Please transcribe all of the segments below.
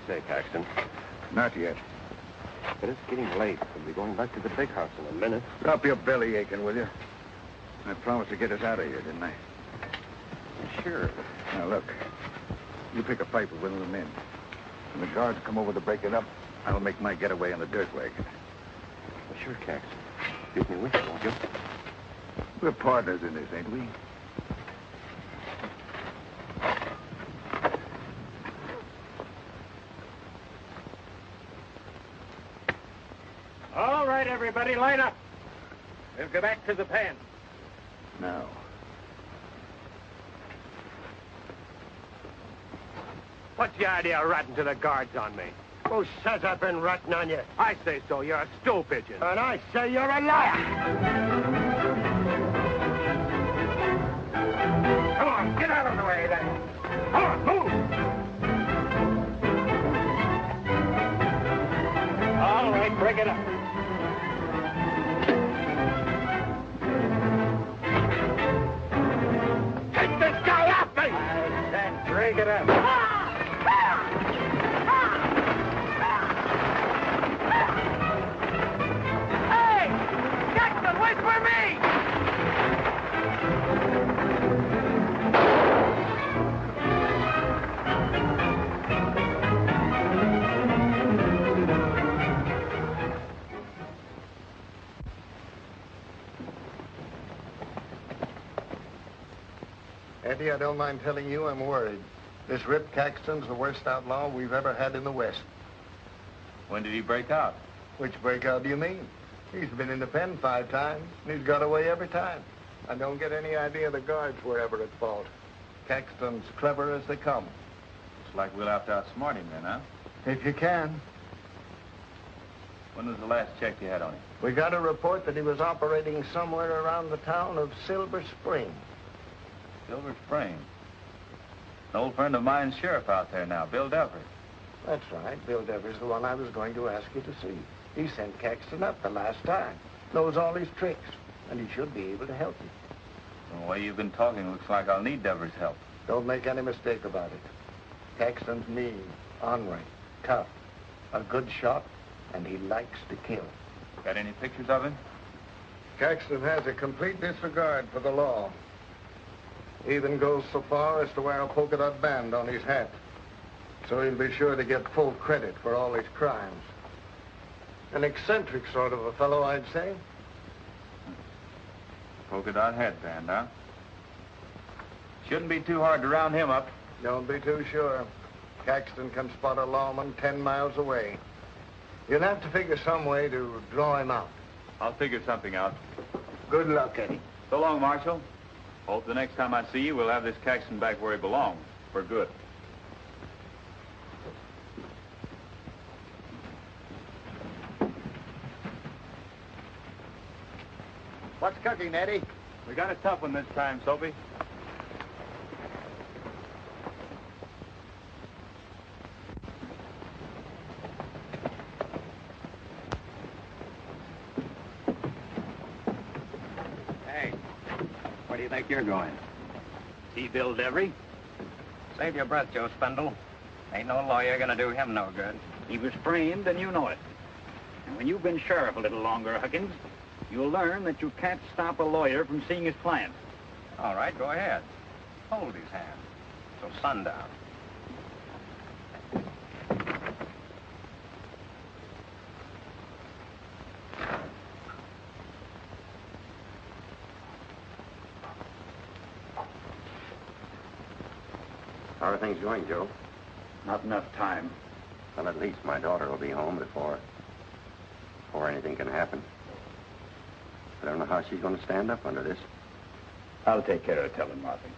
say, Caxton? Not yet. But it's getting late. We'll be going back to the big house in a minute. Drop your belly aching, will you? I promised to get us out of here, didn't I? Sure. Now, look. You pick a fight with one of the men. When the guards come over to break it up, I'll make my getaway on the dirt wagon. Well, sure, Caxton. Give me a wish, won't you? We're partners in this, ain't we? All right, everybody, line up. We'll go back to the pen. Now. What's the idea of ratting to the guards on me? Who says I've been ratting on you? I say so. You're a stool pigeon. And I say you're a liar. Come on, get out of the way then. Come on, move. All right, break it up. Take this guy off me! I said break it up. Wait for me! Eddie, I don't mind telling you I'm worried. This Rip Caxton's the worst outlaw we've ever had in the West. When did he break out? Which breakout do you mean? He's been in the pen 5 times, and he's got away every time. I don't get any idea the guards were ever at fault. Caxton's clever as they come. Looks like we'll have to outsmart him then, huh? If you can. When was the last check you had on him? We got a report that he was operating somewhere around the town of Silver Spring. Silver Spring. An old friend of mine's sheriff out there now, Bill Devers. That's right. Bill Devers, the one I was going to ask you to see. He sent Caxton up the last time. Knows all his tricks, and he should be able to help you. The way you've been talking, looks like I'll need Devers' help. Don't make any mistake about it. Caxton's mean, ornery, tough, a good shot, and he likes to kill. Got any pictures of him? Caxton has a complete disregard for the law. Even goes so far as to wear a polka dot band on his hat. So he'll be sure to get full credit for all his crimes. An eccentric sort of a fellow, I'd say. Polka dot headband, huh? Shouldn't be too hard to round him up. Don't be too sure. Caxton can spot a lawman 10 miles away. You'll have to figure some way to draw him out. I'll figure something out. Good luck, Eddie. So long, Marshal. Hope the next time I see you, we'll have this Caxton back where he belongs, for good. What's cooking, Eddie? We got a tough one this time, Soapy. Hey, where do you think you're going? See Bill Devers? Save your breath, Joe Spindle. Ain't no lawyer gonna do him no good. He was framed, and you know it. And when you've been sheriff a little longer, Huggins, you'll learn that you can't stop a lawyer from seeing his client. All right, go ahead. Hold his hand. Till sundown. How are things going, Joe? Not enough time. Well, at least my daughter will be home before anything can happen. I don't know how she's going to stand up under this. I'll take care of telling Martha.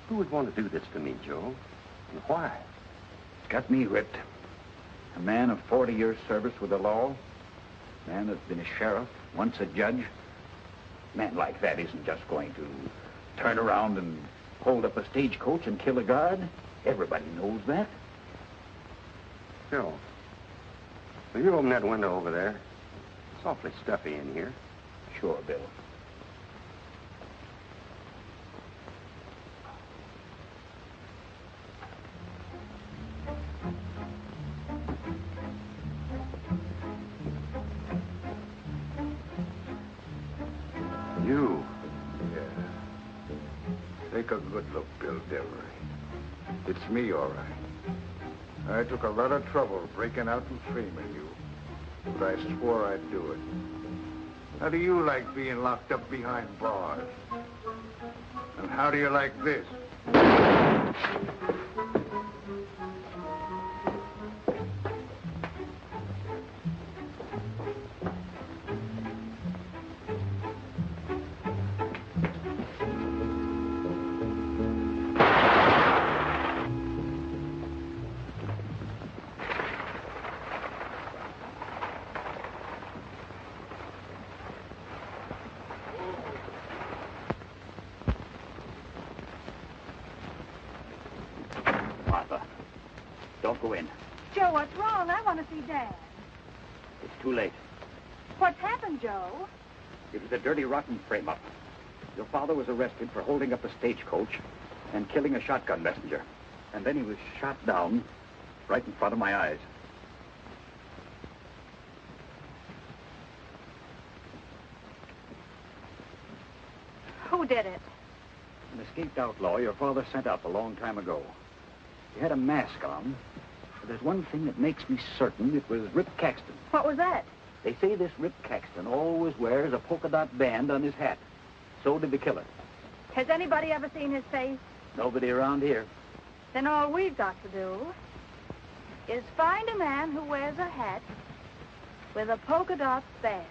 Who would want to do this to me, Joe? And why? It's got me whipped. A man of 40 years' service with the law. A man that's been a sheriff, once a judge. A man like that isn't just going to turn around and hold up a stagecoach and kill a guard. Everybody knows that. Joe, will you open that window over there? It's awfully stuffy in here. Sure, Bill. Take a good look, Bill Devery. It's me, all right. I took a lot of trouble breaking out and framing you, but I swore I'd do it. How do you like being locked up behind bars? And how do you like this? Don't go in. Joe, what's wrong? I want to see Dad. It's too late. What's happened, Joe? It was a dirty, rotten frame-up. Your father was arrested for holding up a stagecoach and killing a shotgun messenger. And then he was shot down right in front of my eyes. Who did it? An escaped outlaw your father sent up a long time ago. He had a mask on, but there's one thing that makes me certain it was Rip Caxton. What was that? They say this Rip Caxton always wears a polka dot band on his hat. So did the killer. Has anybody ever seen his face? Nobody around here. Then all we've got to do is find a man who wears a hat with a polka dot band.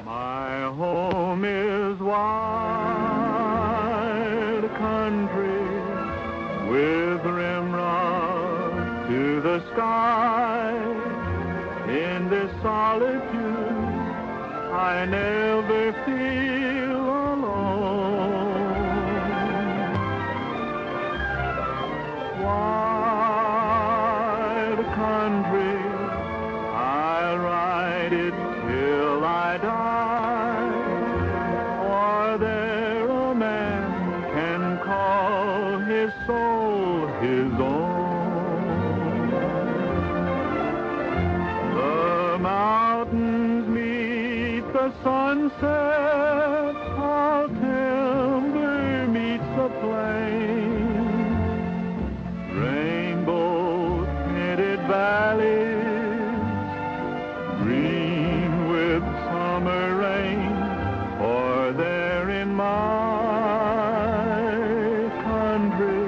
My home is wild country with rimrods to the sky. In this solitude, I never feel alone. Wild country, I'll ride it till I die. Or there a man can call his soul his own. The mountains meet the sunset, how timber meets the plain. Rainbow-tinted valleys, green with summer rain, for there in my country,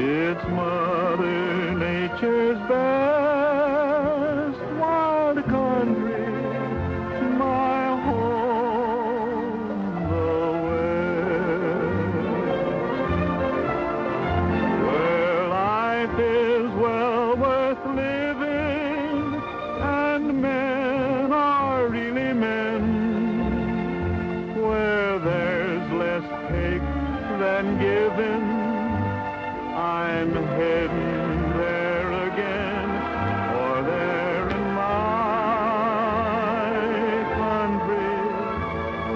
it's Mother Nature's best wild country, my home, the West, where life is well worth living and men are really men, where there's less take than given. I'm heading there again, for there in my country,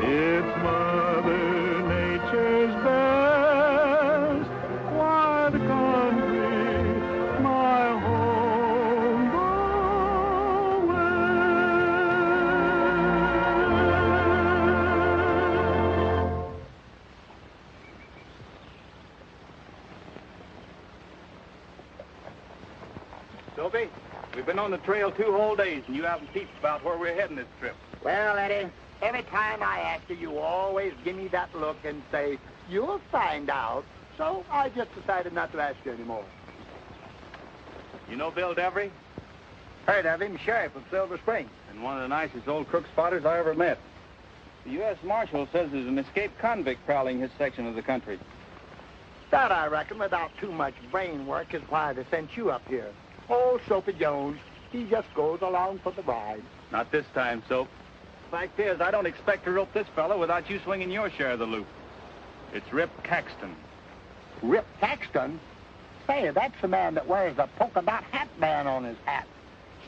it's Mother Nature's best wild country, my home, the West. Soapy, we've been on the trail 2 whole days, and you haven't peeped about where we're heading this trip. Well, Eddie, every time I ask you, you always give me that look and say, you'll find out. So I just decided not to ask you anymore. You know Bill Devery? Heard of him, sheriff of Silver Spring. And one of the nicest old crook spotters I ever met. The U.S. Marshal says there's an escaped convict prowling his section of the country. That, I reckon, without too much brain work, is why they sent you up here. Old Soapy Jones, he just goes along for the ride. Not this time, Soap. Fact is, I don't expect to rope this fellow without you swinging your share of the loop. It's Rip Caxton. Rip Caxton? Say, that's the man that wears the polka dot hat band on his hat.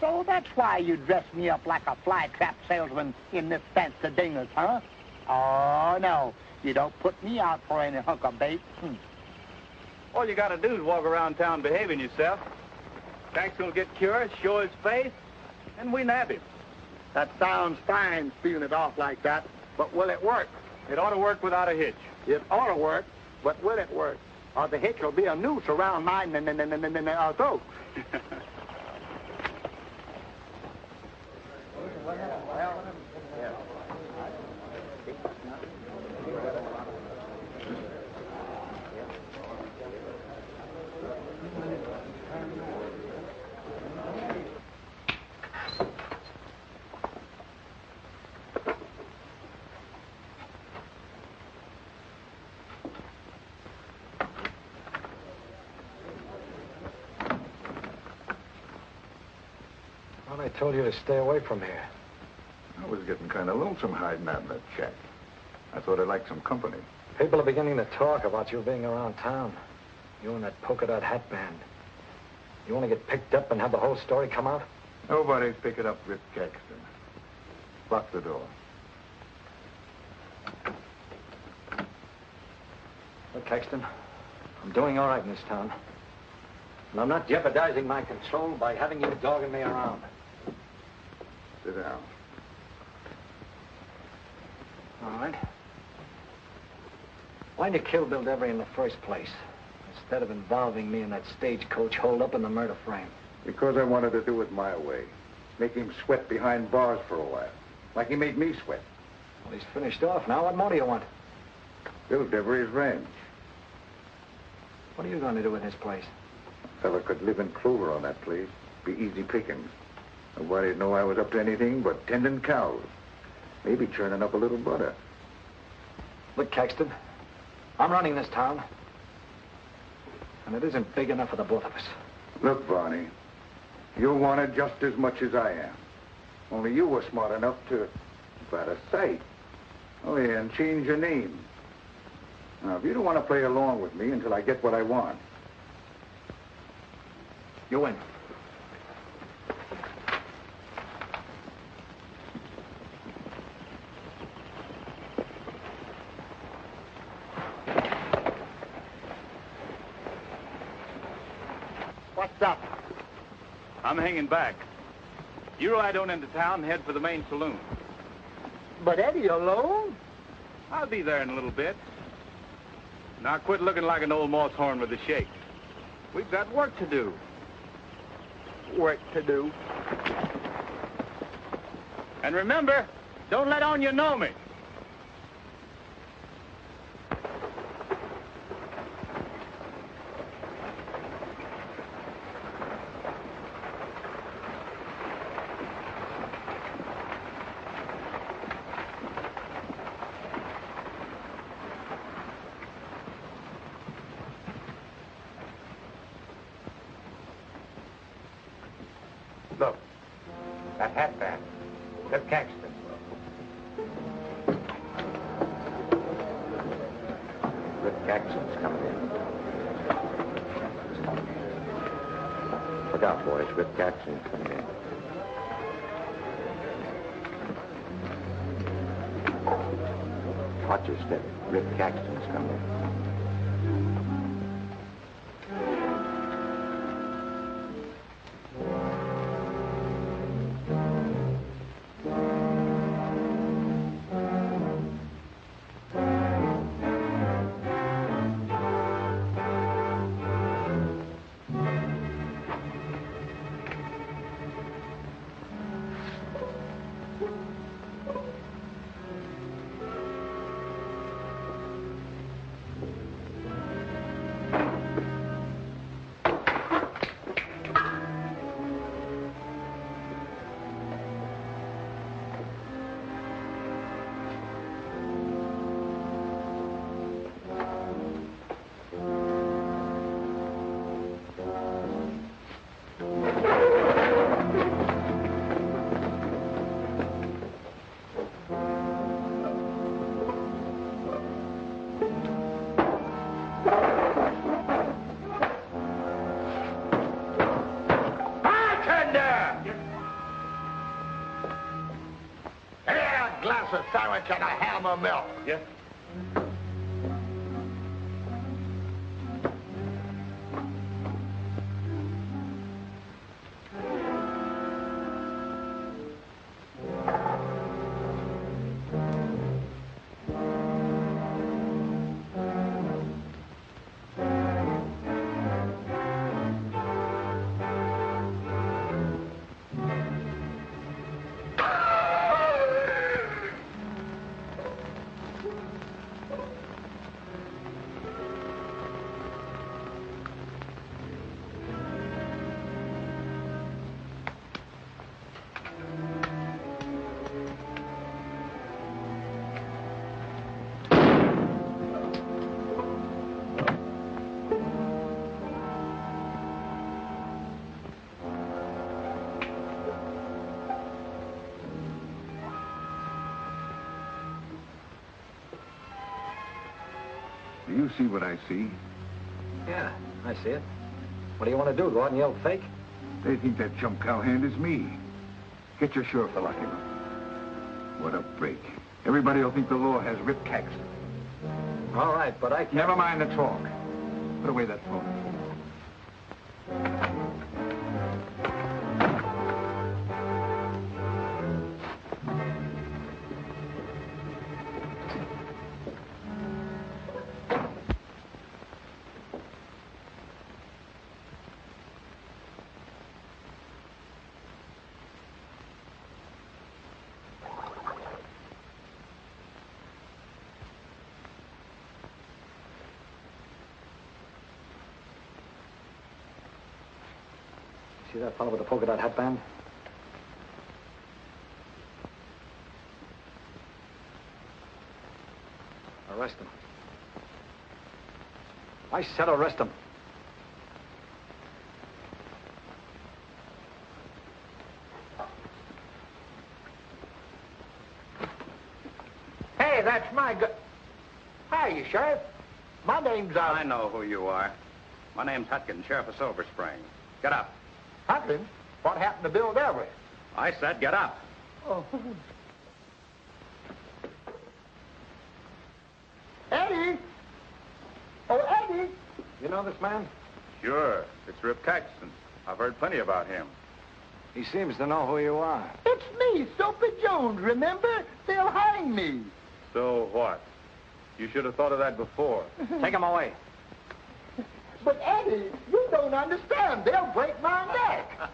So that's why you dress me up like a fly-trap salesman in this fancy dingus, huh? Oh, no. You don't put me out for any hunk of bait. All you gotta do is walk around town behaving yourself. Caxton will get curious, show his face, and we nab him. That sounds fine, spewing it off like that, but will it work? It ought to work without a hitch. It ought to work, but will it work? Or the hitch will be a noose around my throat. Well, I told you to stay away from here. I was getting kind of lonesome hiding out in that shack. I thought I'd like some company. People are beginning to talk about you being around town. You and that polka dot hat band. You want to get picked up and have the whole story come out? Nobody's picking up Rip Caxton. Lock the door. Look, Caxton, I'm doing all right in this town. And I'm not jeopardizing my control by having you dogging me around. Sit down. All right. Why'd you kill Bill Devery in the first place, instead of involving me in that stagecoach holdup and the murder frame? Because I wanted to do it my way. Make him sweat behind bars for a while. Like he made me sweat. Well, he's finished off now. What more do you want? Bill Devery's ranch. What are you going to do with this place? A fella could live in clover on that place. Be easy pickings. Nobody'd know I was up to anything but tending cows. Maybe churning up a little butter. Look, Caxton, I'm running this town. And it isn't big enough for the both of us. Look, Barney, you're wanted just as much as I am. Only you were smart enough to, out of sight. Oh, yeah, and change your name. Now, if you don't want to play along with me until I get what I want. You win. What's up? I'm hanging back. You ride on into town and head for the main saloon. But Eddie alone? I'll be there in a little bit. Now quit looking like an old moss horn with a shake. We've got work to do. Work to do. And remember, don't let on you know me. Look, that hat band. Rip Caxton. Rip Caxton's coming in. Look out, boys. Rip Caxton's coming in. Watch your step. Rip Caxton's coming in. A sandwich and a ham of milk. Yes. Do you see what I see? Yeah, I see it. What do you want to do? Go out and yell fake? They think that chump cowhand is me. Get your sheriff to lock him up. What a break. Everybody will think the law has Rip Caxton. All right, but I can't... Never mind the talk. Put away that phone. See that fellow with the polka dot hat band? Arrest him. I said arrest him. Hey, that's my Hiya, Sheriff. My name's, I know who you are. My name's Hutkins, Sheriff of Silver Spring. Get up. Huckins. What happened to Bill Delray? I said get up. Oh. Eddie! Oh, Eddie! You know this man? Sure. It's Rip Caxton. I've heard plenty about him. He seems to know who you are. It's me, Soapy Jones, remember? They'll hang me. So what? You should have thought of that before. Take him away. But, Eddie, you don't understand. They'll break my neck.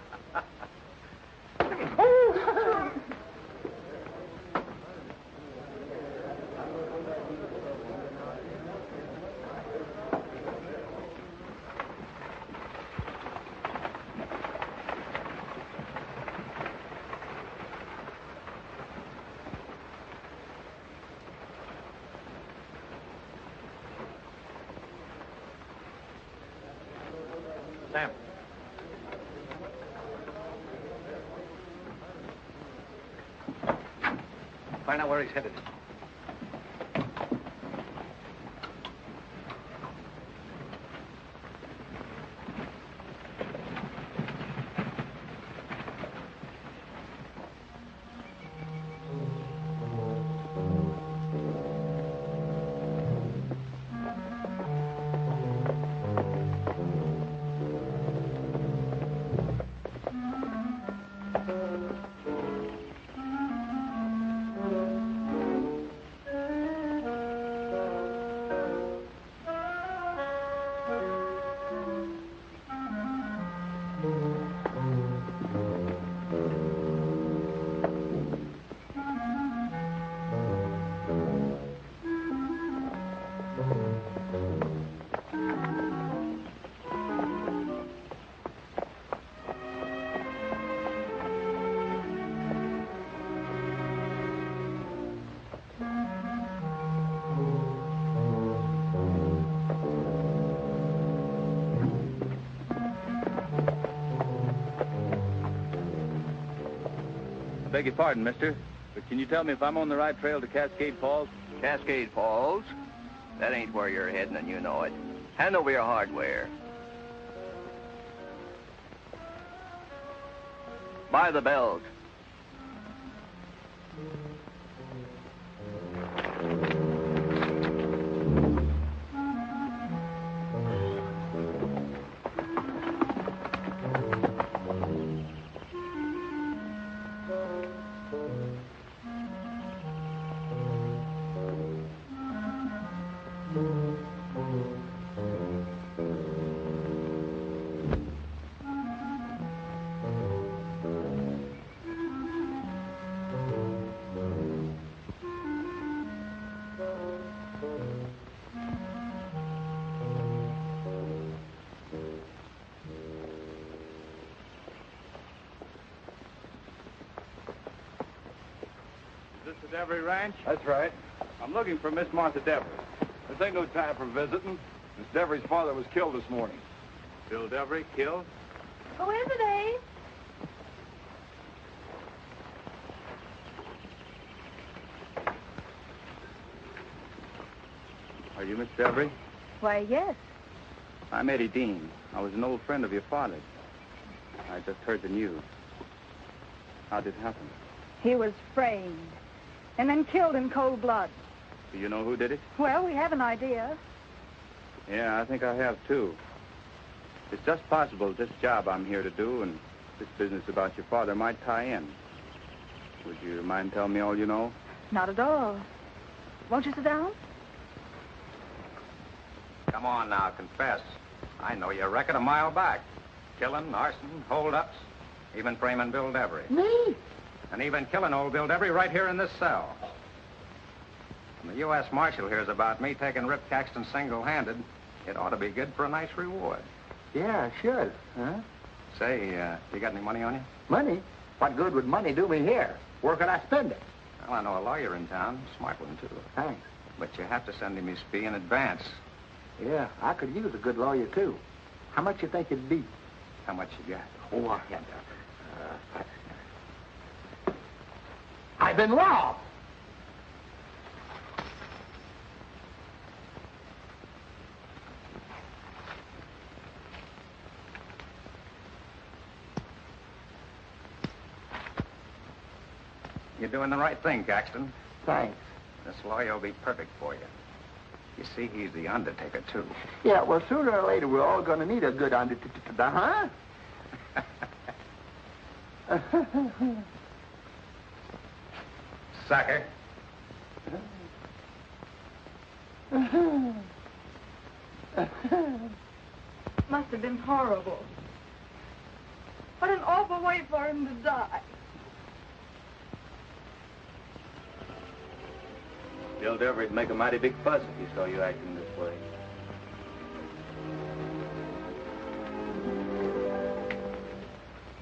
Oh. Sam. Find out where he's headed. Beg your pardon, mister, but can you tell me if I'm on the right trail to Cascade Falls? Cascade Falls? That ain't where you're heading, and you know it. Hand over your hardware. By the belt. Is this the Devery Ranch? That's right. I'm looking for Miss Martha Devery. This ain't no time for visiting. Miss Devery's father was killed this morning. Bill Devery killed? Who is it, Abe? Are you Miss Devery? Why, yes. I'm Eddie Dean. I was an old friend of your father's. I just heard the news. How did it happen? He was framed and then killed in cold blood. Do you know who did it? Well, we have an idea. Yeah, I think I have, too. It's just possible this job I'm here to do and this business about your father might tie in. Would you mind telling me all you know? Not at all. Won't you sit down? Come on now, confess. I know your record a mile back. Killing, arson, hold-ups, even framing Bill Devery. Me? And even killing old Bill Devery right here in this cell. When the U.S. Marshal hears about me taking Rip Caxton single-handed, it ought to be good for a nice reward. Yeah, sure. Huh? Say, you got any money on you? Money? What good would money do me here? Where could I spend it? Well, I know a lawyer in town. Smart one, too. Thanks. But you have to send him his fee in advance. Yeah, I could use a good lawyer, too. How much you think it'd be? How much you got? Oh, I've been robbed. You're doing the right thing, Caxton. Thanks. This lawyer will be perfect for you. You see, he's the undertaker, too. Yeah, well, sooner or later, we're all going to need a good undertaker, huh? Sucker. Must have been horrible. What an awful way for him to die. Bill Devery'd make a mighty big fuss if he saw you acting this way.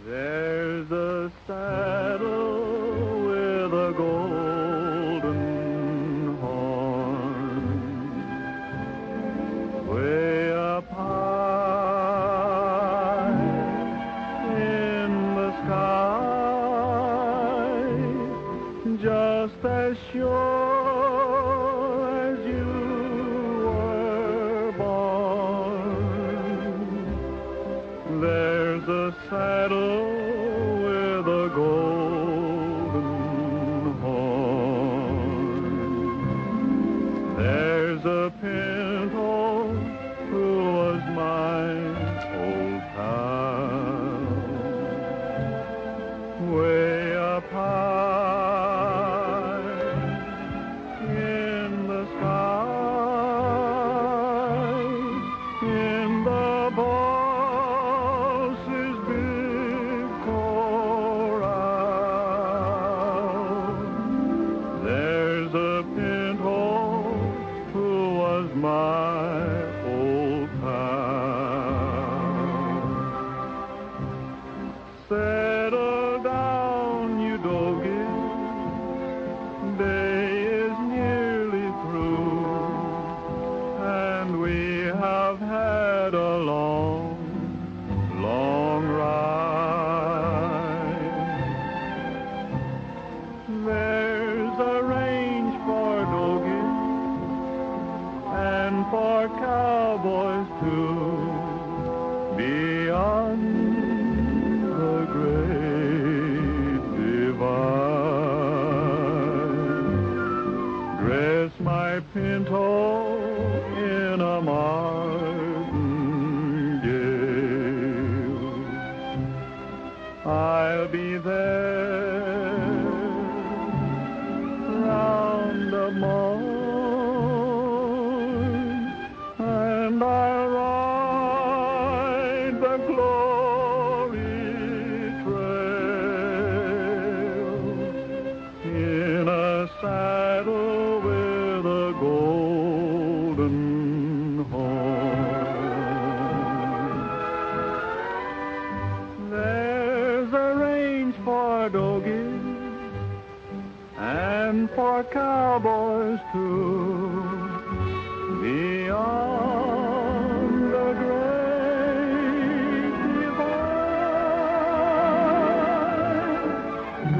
There's a saddle with a golden horn, way up high in the sky, just as sure as you were born. There's a saddle with a golden horn. There's a pinto who was my old pal, way up high in the sky, in the boss's big corral. There's a pinto who was my old pal. Settle down, you doggies. Day is nearly through, and we have had a long, long ride. There's a range for doggies and for cowboys too, beyond the great divide. Dress my pinto in a martingale. I'll be there round the morn, and I'll ride the glory trail in a saddle with a golden horn. There's a range for doggies and for cowboys too, beyond the great divide.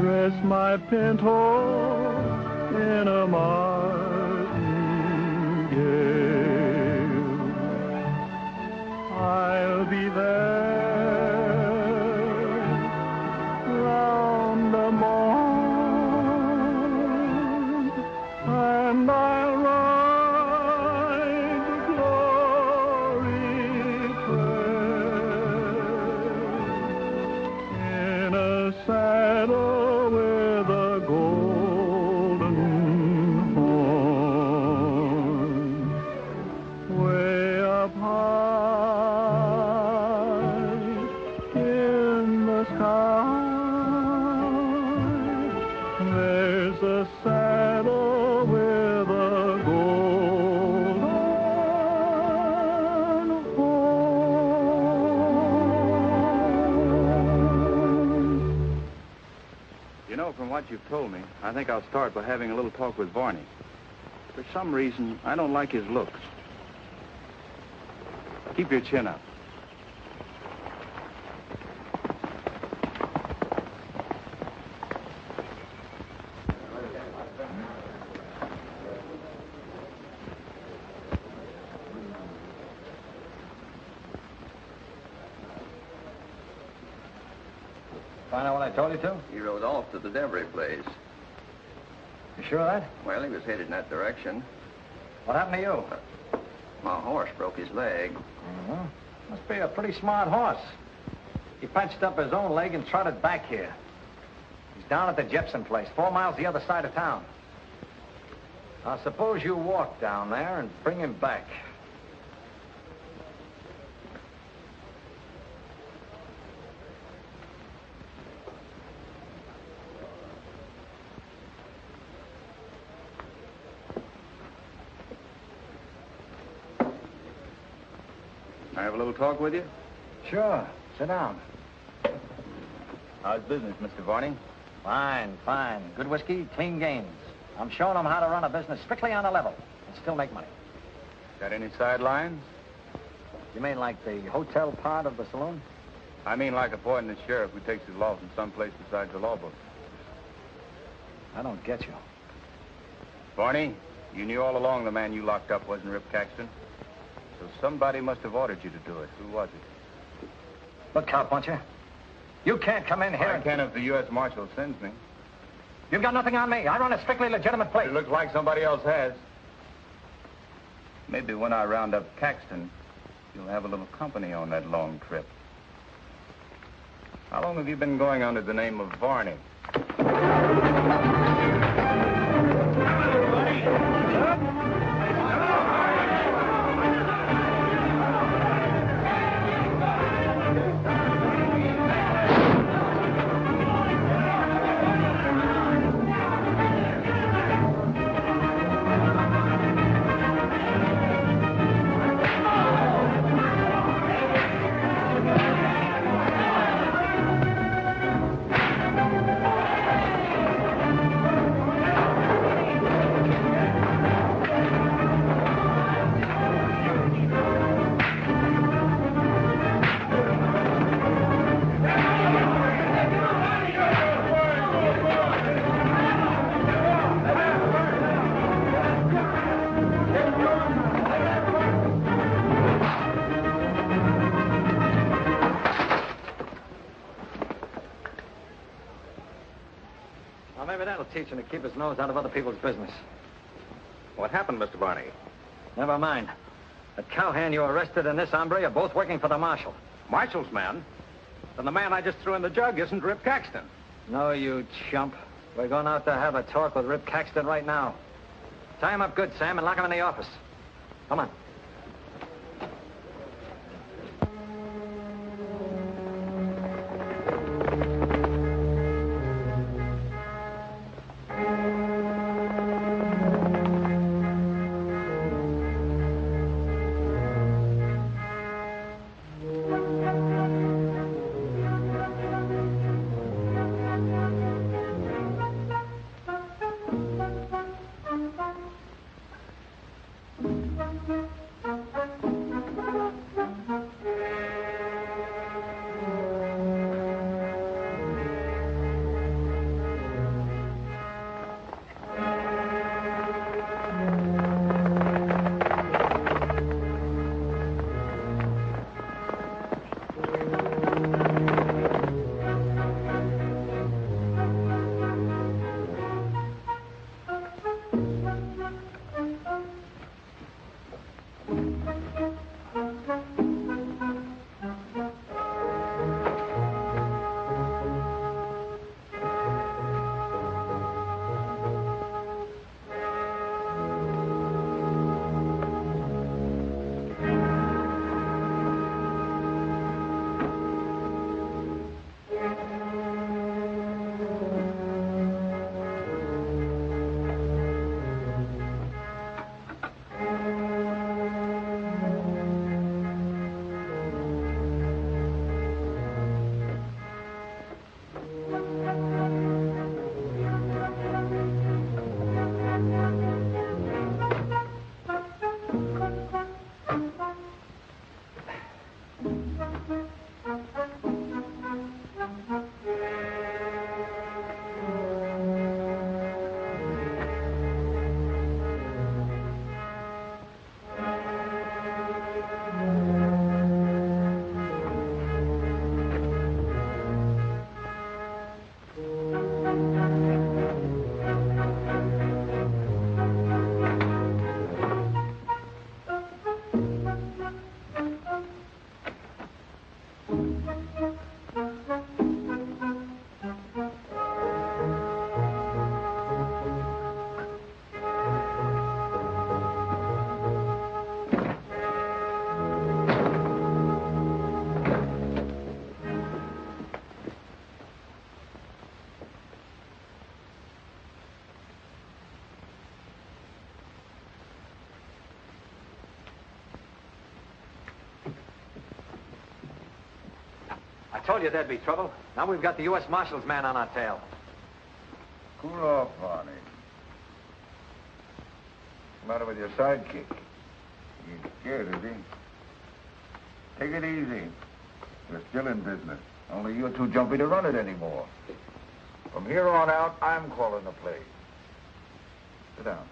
Dress my pinto in a martingale. saddle with a golden horn. Way up high in the sky, there's a saddle with a golden horn. You know, from what you've told me, I think I'll start by having a little talk with Barney. For some reason, I don't like his looks. Keep your chin up. Find out what I told you to? He rode off to the Devery place. You sure of that? Well, he was headed in that direction. What happened to you? My horse broke his leg. Mm-hmm. Must be a pretty smart horse. He patched up his own leg and trotted back here. He's down at the Jepson place, 4 miles the other side of town. Now, suppose you walk down there and bring him back. Can I have a little talk with you? Sure. Sit down. How's business, Mr. Varney? Fine, fine. Good whiskey, clean gains. I'm showing them how to run a business strictly on the level and still make money. Got any sidelines? You mean like the hotel part of the saloon? I mean like appointing the sheriff who takes his law from someplace besides the law book. I don't get you. Barney, you knew all along the man you locked up wasn't Rip Caxton. So somebody must have ordered you to do it. Who was it? Look, cowpuncher. You can't come in here. I can if the U.S. Marshal sends me. You've got nothing on me. I run a strictly legitimate place. It looks like somebody else has. Maybe when I round up Caxton, you'll have a little company on that long trip. How long have you been going under the name of Varney? Well, maybe that'll teach him to keep his nose out of other people's business. What happened, Mr. Barney? Never mind. That cowhand you arrested and this hombre are both working for the marshal. Marshall's man? Then the man I just threw in the jug isn't Rip Caxton. No, you chump. We're going out to have a talk with Rip Caxton right now. Tie him up good, Sam, and lock him in the office. Come on. Thank you. told you there'd be trouble. Now we've got the U.S. Marshal's man on our tail. Cool off, Barney. What's the matter with your sidekick? He's scared, is he? Take it easy. We're still in business. Only you're too jumpy to run it anymore. From here on out, I'm calling the plays. Sit down.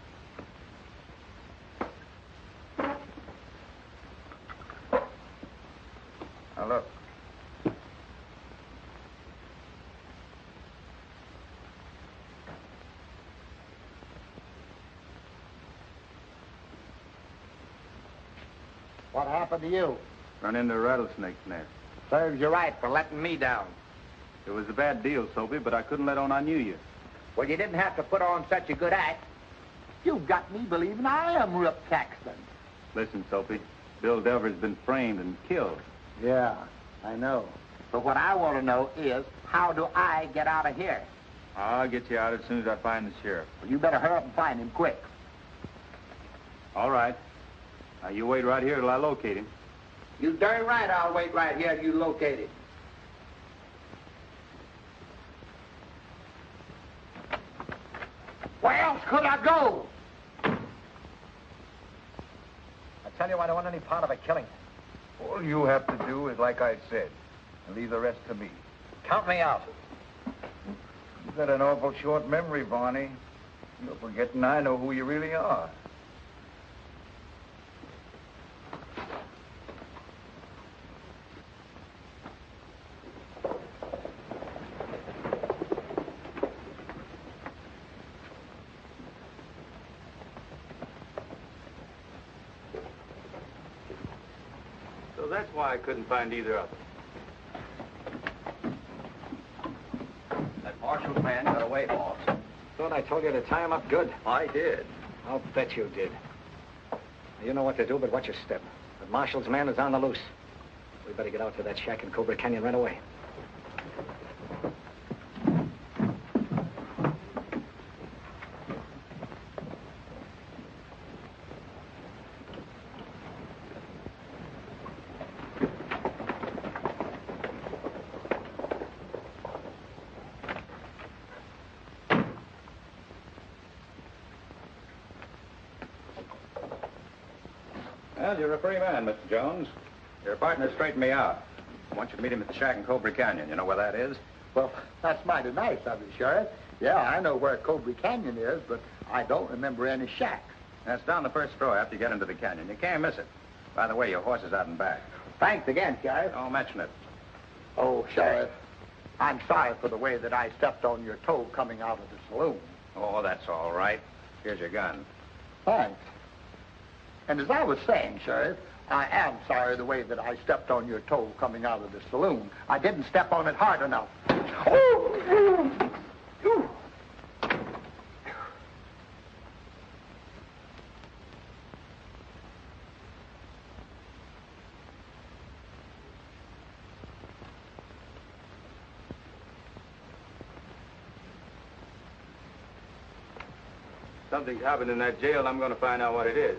Now look. What happened to you? Run into a rattlesnake's nest. Serves you right for letting me down. It was a bad deal, Soapy, but I couldn't let on I knew you. Well, you didn't have to put on such a good act. You've got me believing I am Rip Caxton. Listen, Soapy, Bill Delver's been framed and killed. Yeah, I know. But what I want to know is, how do I get out of here? I'll get you out as soon as I find the sheriff. Well, you better hurry up and find him quick. All right. Now, you wait right here till I locate him. You darn right I'll wait right here till you locate him. Where else could I go? I tell you, I don't want any part of a killing. All you have to do is like I said, and leave the rest to me. Count me out. You've got an awful short memory, Barney. You're forgetting I know who you really are. So that's why I couldn't find either of them. That marshal's man got away, boss. Thought I told you to tie him up good. I did. I'll bet you did. You know what to do, but watch your step. The marshal's man is on the loose. We better get out to that shack in Cobra Canyon right away. Well, you're a free man, Mr. Jones. Your partner straightened me out. I want you to meet him at the shack in Cobra Canyon. You know where that is? Well, that's mighty nice of you, Sheriff. Yeah, I know where Cobra Canyon is, but I don't remember any shack. That's down the first row after you get into the canyon. You can't miss it. By the way, your horse is out and back. Thanks again, Sheriff. Don't mention it. Oh, Sheriff, I'm sorry for the way that I stepped on your toe coming out of the saloon. Oh, that's all right. Here's your gun. Thanks. And as I was saying, Sheriff, I am sorry the way that I stepped on your toe coming out of the saloon. I didn't step on it hard enough. Something's happened in that jail. I'm going to find out what it is.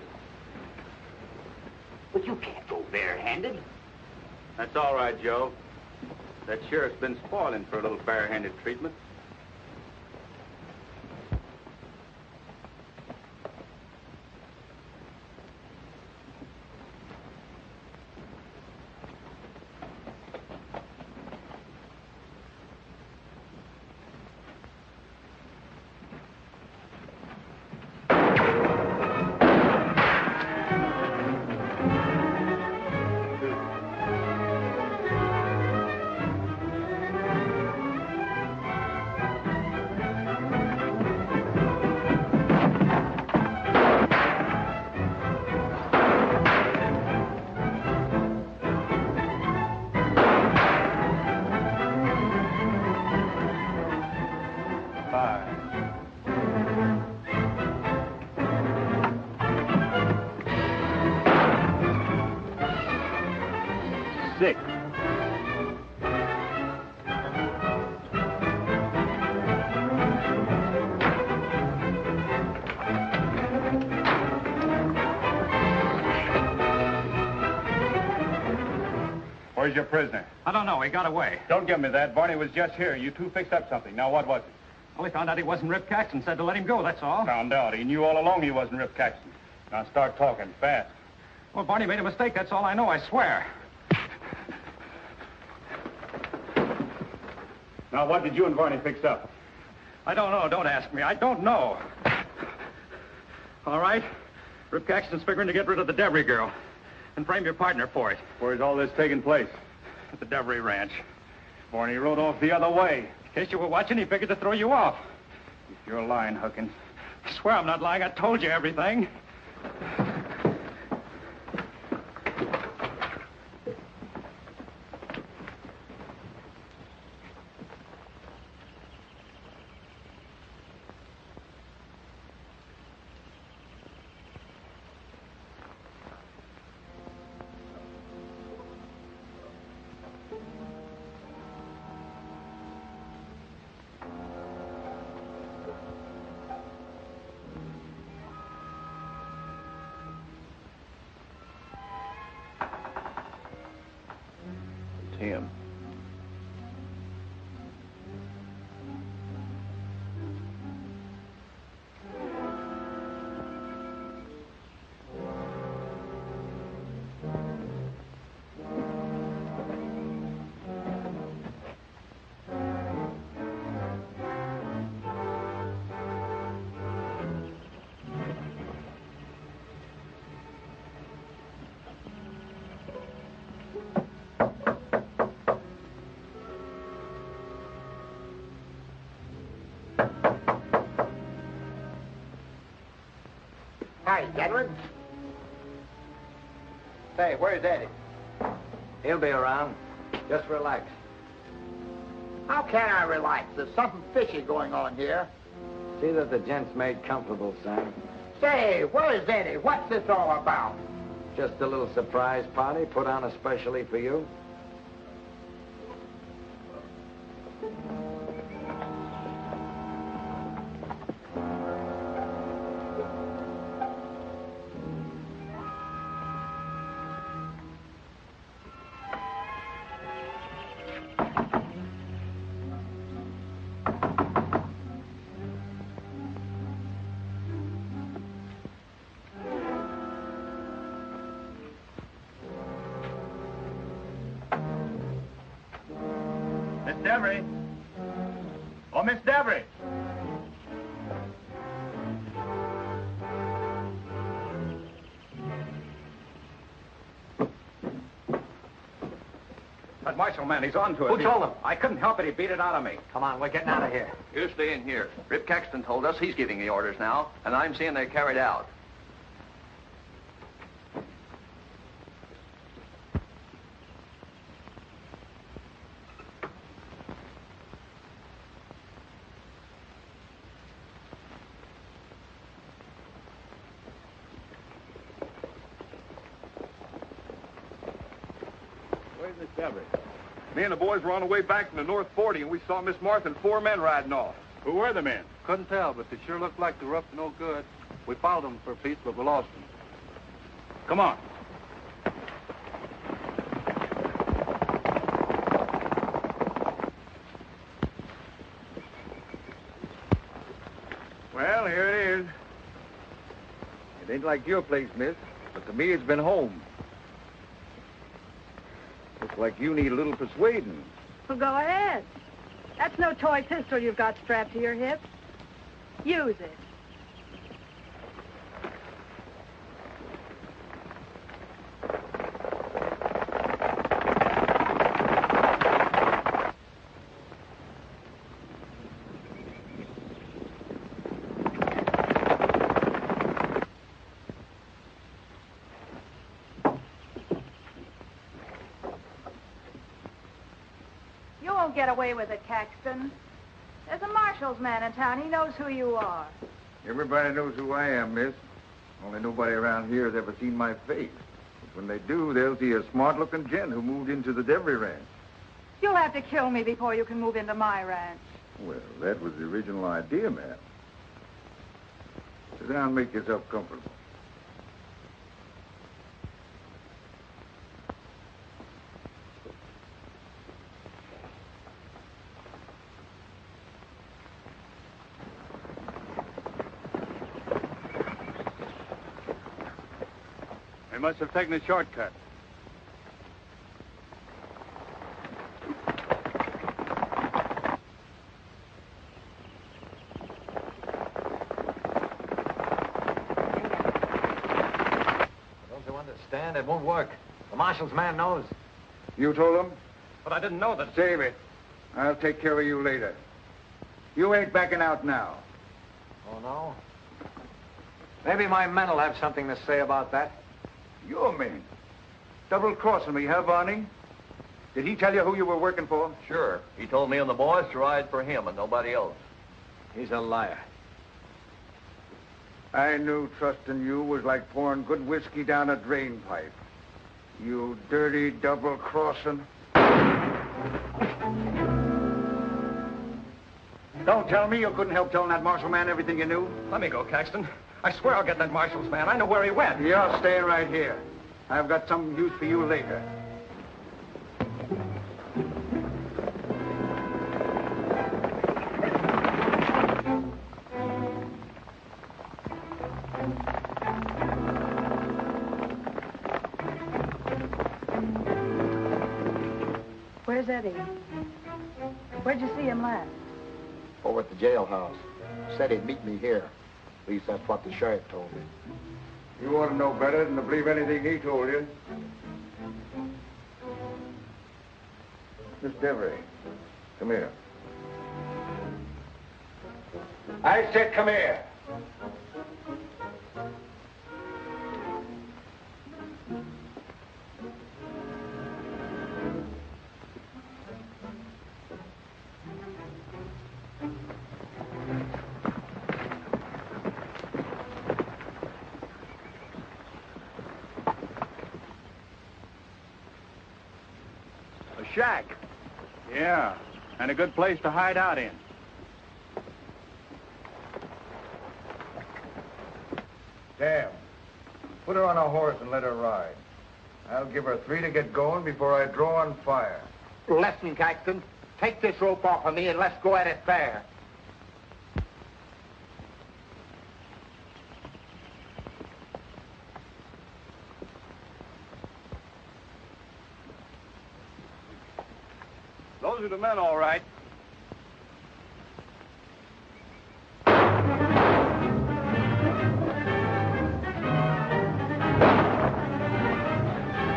But you can't go barehanded. That's all right, Joe. That sheriff's been spoiling for a little barehanded treatment. Where's your prisoner? I don't know. He got away. Don't give me that. Barney was just here. You two fixed up something. Now, what was it? Well, he found out he wasn't Rip Caxton, said to let him go, that's all. Found out. He knew all along he wasn't Rip Caxton. Now, start talking fast. Well, Barney made a mistake, that's all I know, I swear. Now, what did you and Barney fix up? I don't know. Don't ask me. I don't know. All right. Rip Caxton's figuring to get rid of the Devery girl and frame your partner for it. Where's all this taking place? At the Devery Ranch. Barney rode off the other way. In case you were watching, he figured to throw you off. You're lying, Huckins. I swear I'm not lying. I told you everything. Him. Hi, gentlemen. Say, where's Eddie? He'll be around. Just relax. How can I relax? There's something fishy going on here. See that the gent's made comfortable, Sam. Say, where's Eddie? What's this all about? Just a little surprise party put on especially for you. Miss Devery. Oh, Miss Devery. That marshal man, he's on to it. Who told him? I couldn't help it. He beat it out of me. Come on, we're getting out of here. You stay in here. Rip Caxton told us he's giving the orders now, and I'm seeing they're carried out. Where's Miss Devery? Me and the boys were on the way back from the North 40, and we saw Miss Martha and 4 men riding off. Who were the men? Couldn't tell, but they sure looked like they were up to no good. We followed them for a piece, but we lost them. Come on. Well, here it is. It ain't like your place, miss, but to me it's been home. Looks like you need a little persuading. Well, go ahead. That's no toy pistol you've got strapped to your hip. Use it. You won't get away with it, Caxton. There's a marshal's man in town. He knows who you are. Everybody knows who I am, miss. Only nobody around here has ever seen my face. But when they do, they'll see a smart-looking gent who moved into the Devery Ranch. You'll have to kill me before you can move into my ranch. Well, that was the original idea, ma'am. Sit down and make yourself comfortable. They must have taken a shortcut. Don't you understand? It won't work. The marshal's man knows. You told him? But I didn't know that. Save it. I'll take care of you later. You ain't backing out now. Oh, no? Maybe my men will have something to say about that. Your men? Double-crossing me, huh, Barney? Did he tell you who you were working for? Sure. He told me and the boys to ride for him and nobody else. He's a liar. I knew trusting you was like pouring good whiskey down a drain pipe. You dirty double-crossing. Don't tell me you couldn't help telling that marshal man everything you knew. Let me go, Caxton. I swear I'll get that marshal's man. I know where he went. You're staying right here. I've got some use for you later. Where's Eddie? Where'd you see him last? Over at the jailhouse. Said he'd meet me here. At least that's what the sheriff told me. You ought to know better than to believe anything he told you. Miss Devery, come here. I said come here. Shack. Yeah, and a good place to hide out in. Damn. Put her on a horse and let her ride. I'll give her 3 to get going before I draw on fire. Listen, Caxton. Take this rope off of me and let's go at it fair. Those are the men, all right.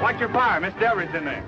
Watch your fire. Miss Devery's in there.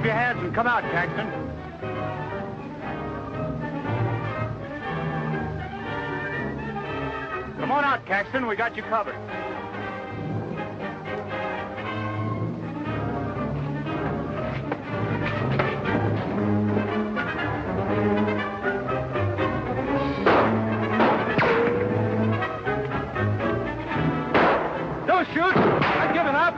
off your hats and come out, Caxton. Come on out, Caxton. We got you covered. Don't shoot! I've given up!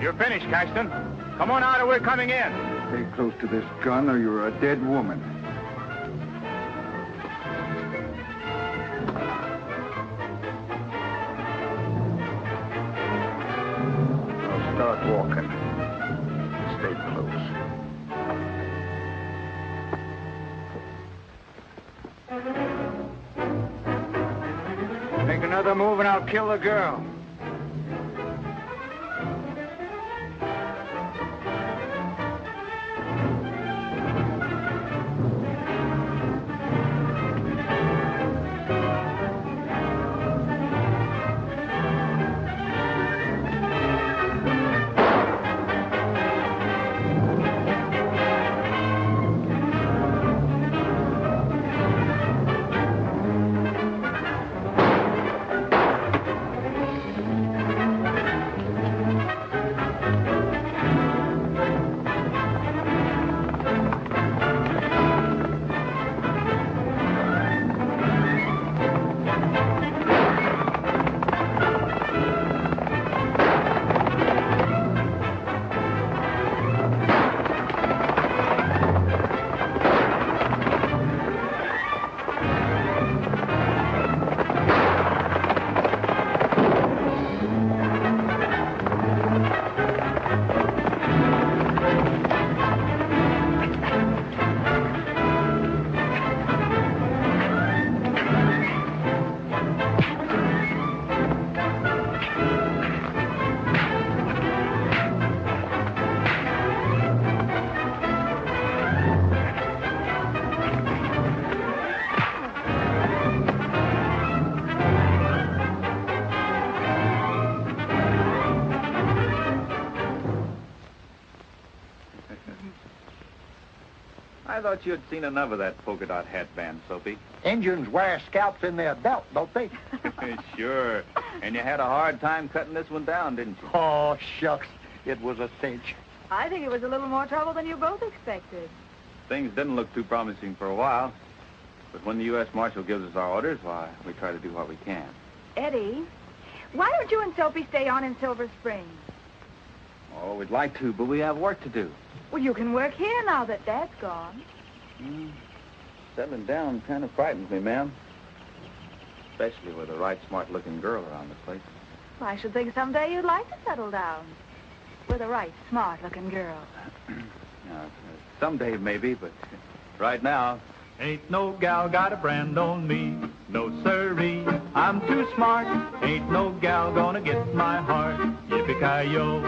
You're finished, Caxton. Come on out or we're coming in. Stay close to this gun or you're a dead woman. Now start walking. Stay close. Make another move and I'll kill the girl. I thought you'd seen enough of that polka dot hat band, Soapy. Injuns wear scalps in their belt, don't they? Sure. And you had a hard time cutting this one down, didn't you? Oh, shucks. It was a cinch. I think it was a little more trouble than you both expected. Things didn't look too promising for a while. But when the U.S. Marshal gives us our orders, why, we try to do what we can. Eddie, why don't you and Soapy stay on in Silver Springs? Oh, we'd like to, but we have work to do. Well, you can work here now that Dad's gone. Settling down kind of frightens me, ma'am. Especially with a right smart-looking girl around the place. Well, I should think someday you'd like to settle down with a right smart-looking girl. Someday maybe, but right now... Ain't no gal got a brand on me, no sirree, I'm too smart. Ain't no gal gonna get my heart, yippee-ki-yo.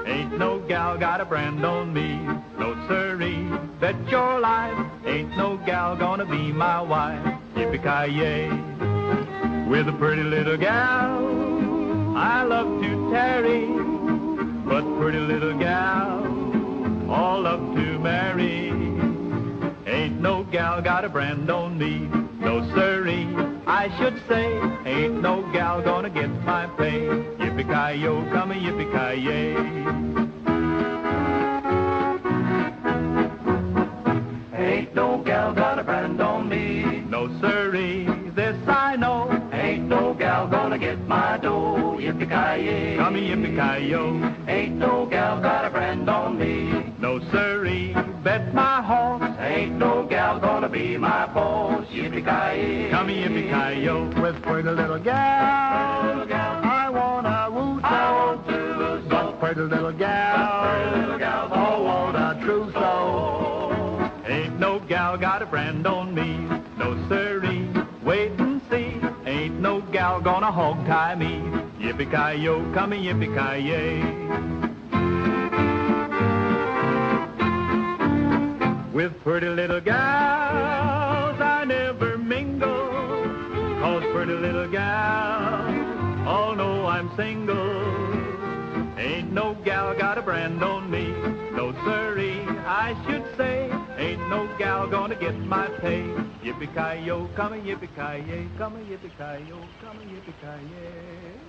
Ain't no gal got a brand on me, no sirree, bet your life. Ain't no gal gonna be my wife, yippee-ki-yay. With a pretty little gal, I love to tarry, but pretty little gal, all love to marry. Ain't no gal got a brand on me, no sirree, I should say. Ain't no gal gonna get my pay, yippee-ki-yo, come a yippee-ki-yay. Ain't no gal got a brand on me, no sirree, this I know. Ain't no gal gonna get my dough, yippee-ki-yay, come a yippee-ki-yo. Ain't no gal got a brand on me, no sirree, bet my horse. Ain't no gal gonna be my boss, yippee-ki-yay, come a yippee-ki-yo. so. With pretty little gal, I wanna woo so. But pretty little gal, oh, want a trousseau. Ain't no gal got a brand on me, no siree. Wait and see, ain't no gal gonna hog tie me. Yippee-ki-yo, come yippee-ki-yay. With pretty little gals I never mingle, 'cause pretty little gals all know I'm single. Ain't no gal got a brand on me, no siree, I should say. Ain't no gal gonna get my pay. Yippee-ki-yo, come yippee-ki-yay, come yippee-ki-yo, come yippee-ki-yay.